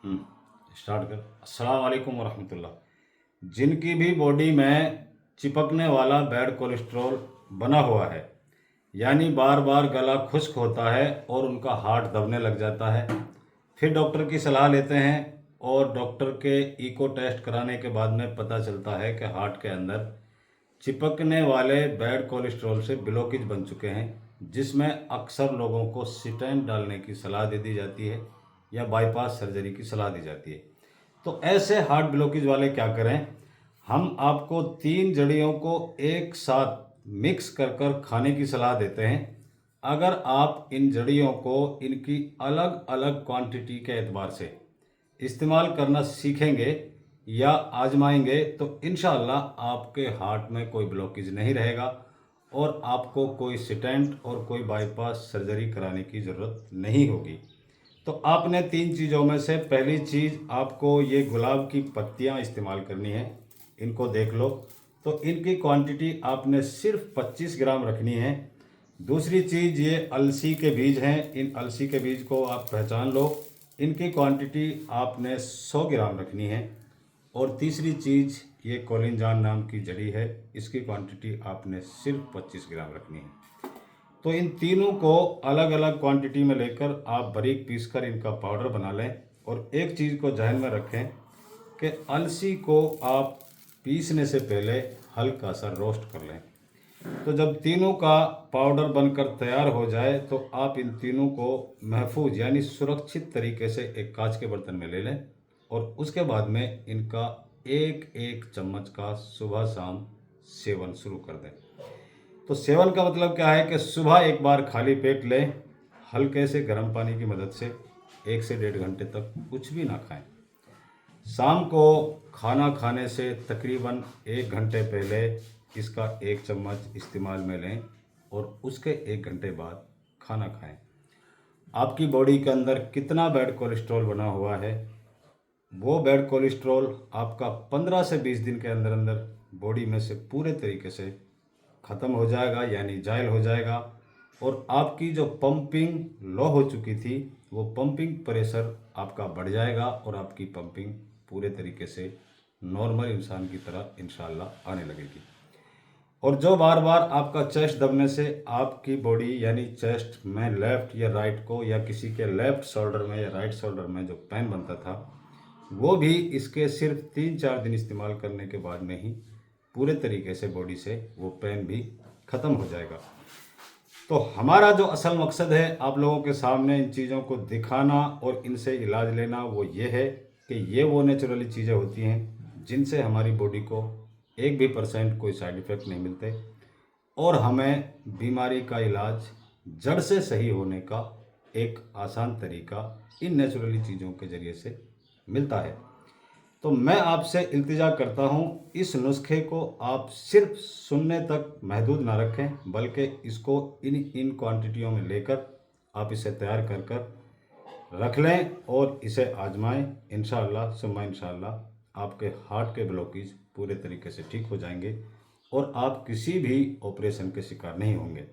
हम्म, start कर। अस्सलाम वालेकुम वरहमतुल्लाह। जिनकी भी बॉडी में चिपकने वाला बैड कोलेस्ट्रॉल बना हुआ है, यानी बार बार गला खुश्क होता है और उनका हार्ट दबने लग जाता है, फिर डॉक्टर की सलाह लेते हैं और डॉक्टर के इको टेस्ट कराने के बाद में पता चलता है कि हार्ट के अंदर चिपकने वाले बैड कोलेस्ट्रॉल से ब्लॉकेज बन चुके हैं, जिसमें अक्सर लोगों को स्टेंट डालने की सलाह दे दी जाती है या बाईपास सर्जरी की सलाह दी जाती है। तो ऐसे हार्ट ब्लॉकेज वाले क्या करें? हम आपको 3 जड़ियों को एक साथ मिक्स कर कर खाने की सलाह देते हैं। अगर आप इन जड़ियों को इनकी अलग अलग क्वांटिटी के एतबार से इस्तेमाल करना सीखेंगे या आजमाएंगे तो इंशाअल्लाह आपके हार्ट में कोई ब्लॉकेज नहीं रहेगा और आपको कोई स्टेंट और कोई बाईपास सर्जरी कराने की ज़रूरत नहीं होगी। तो आपने 3 चीज़ों में से पहली चीज़ आपको ये गुलाब की पत्तियाँ इस्तेमाल करनी है। इनको देख लो, तो इनकी क्वांटिटी आपने सिर्फ 25 ग्राम रखनी है। दूसरी चीज़ ये अलसी के बीज हैं, इन अलसी के बीज को आप पहचान लो, इनकी क्वांटिटी आपने 100 ग्राम रखनी है। और तीसरी चीज़ ये कोलिंजान नाम की जड़ी है, इसकी क्वांटिटी आपने सिर्फ 25 ग्राम रखनी है। तो इन तीनों को अलग अलग क्वांटिटी में लेकर आप बारीक पीसकर इनका पाउडर बना लें। और एक चीज़ को ध्यान में रखें कि अलसी को आप पीसने से पहले हल्का सा रोस्ट कर लें। तो जब तीनों का पाउडर बनकर तैयार हो जाए तो आप इन तीनों को महफूज यानी सुरक्षित तरीके से एक कांच के बर्तन में ले लें और उसके बाद में इनका एक एक चम्मच का सुबह शाम सेवन शुरू कर दें। तो सेवन का मतलब क्या है कि सुबह एक बार खाली पेट लें, हल्के से गर्म पानी की मदद से 1 से 1.5 घंटे तक कुछ भी ना खाएं। शाम को खाना खाने से तकरीबन 1 घंटे पहले इसका 1 चम्मच इस्तेमाल में लें और उसके 1 घंटे बाद खाना खाएं। आपकी बॉडी के अंदर कितना बैड कोलेस्ट्रॉल बना हुआ है, वो बैड कोलेस्ट्रॉल आपका 15 से 20 दिन के अंदर अंदर बॉडी में से पूरे तरीके से ख़त्म हो जाएगा, यानी जायल हो जाएगा। और आपकी जो पंपिंग लो हो चुकी थी, वो पंपिंग प्रेशर आपका बढ़ जाएगा और आपकी पंपिंग पूरे तरीके से नॉर्मल इंसान की तरह इंशाल्लाह आने लगेगी। और जो बार बार आपका चेस्ट दबने से आपकी बॉडी यानी चेस्ट में लेफ़्ट या राइट को या किसी के लेफ़्ट शोल्डर में या राइट शोल्डर में जो पेन बनता था, वो भी इसके सिर्फ 3-4 दिन इस्तेमाल करने के बाद में ही पूरे तरीके से बॉडी से वो पेन भी ख़त्म हो जाएगा। तो हमारा जो असल मकसद है आप लोगों के सामने इन चीज़ों को दिखाना और इनसे इलाज लेना, वो ये है कि ये वो नेचुरली चीज़ें होती हैं जिनसे हमारी बॉडी को 1% भी कोई साइड इफ़ेक्ट नहीं मिलते और हमें बीमारी का इलाज जड़ से सही होने का एक आसान तरीका इन नेचुरली चीज़ों के ज़रिए से मिलता है। तो मैं आपसे इल्तिजा करता हूँ, इस नुस्खे को आप सिर्फ सुनने तक महदूद ना रखें, बल्कि इसको इन क्वांटिटियों में लेकर आप इसे तैयार कर कर रख लें और इसे आजमाएं। इंशाअल्लाह सुम्मा इंशाअल्लाह आपके हार्ट के ब्लॉकेज पूरे तरीके से ठीक हो जाएंगे और आप किसी भी ऑपरेशन के शिकार नहीं होंगे।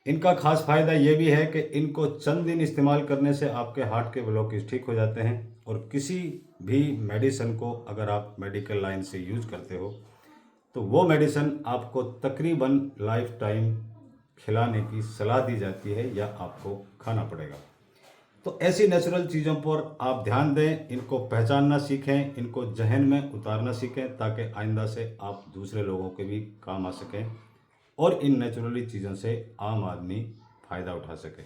इनका खास फ़ायदा ये भी है कि इनको चंद दिन इस्तेमाल करने से आपके हार्ट के ब्लॉकेज ठीक हो जाते हैं। और किसी भी मेडिसिन को अगर आप मेडिकल लाइन से यूज़ करते हो तो वो मेडिसिन आपको तकरीबन लाइफ टाइम खिलाने की सलाह दी जाती है या आपको खाना पड़ेगा। तो ऐसी नेचुरल चीज़ों पर आप ध्यान दें, इनको पहचानना सीखें, इनको जहन में उतारना सीखें ताकि आइंदा से आप दूसरे लोगों के भी काम आ सकें और इन नेचुरली चीज़ों से आम आदमी फ़ायदा उठा सके।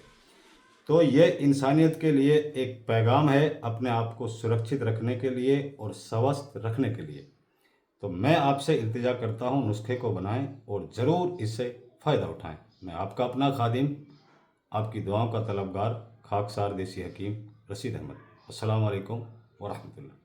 तो ये इंसानियत के लिए एक पैगाम है अपने आप को सुरक्षित रखने के लिए और स्वस्थ रखने के लिए। तो मैं आपसे इल्तिजा करता हूँ नुस्खे को बनाएं और ज़रूर इससे फ़ायदा उठाएं। मैं आपका अपना खादिम, आपकी दुआओं का तलबगार, खाकसार देसी हकीम रशीद अहमद। अस्सलाम वालेकुम वरहमतुल्लाह।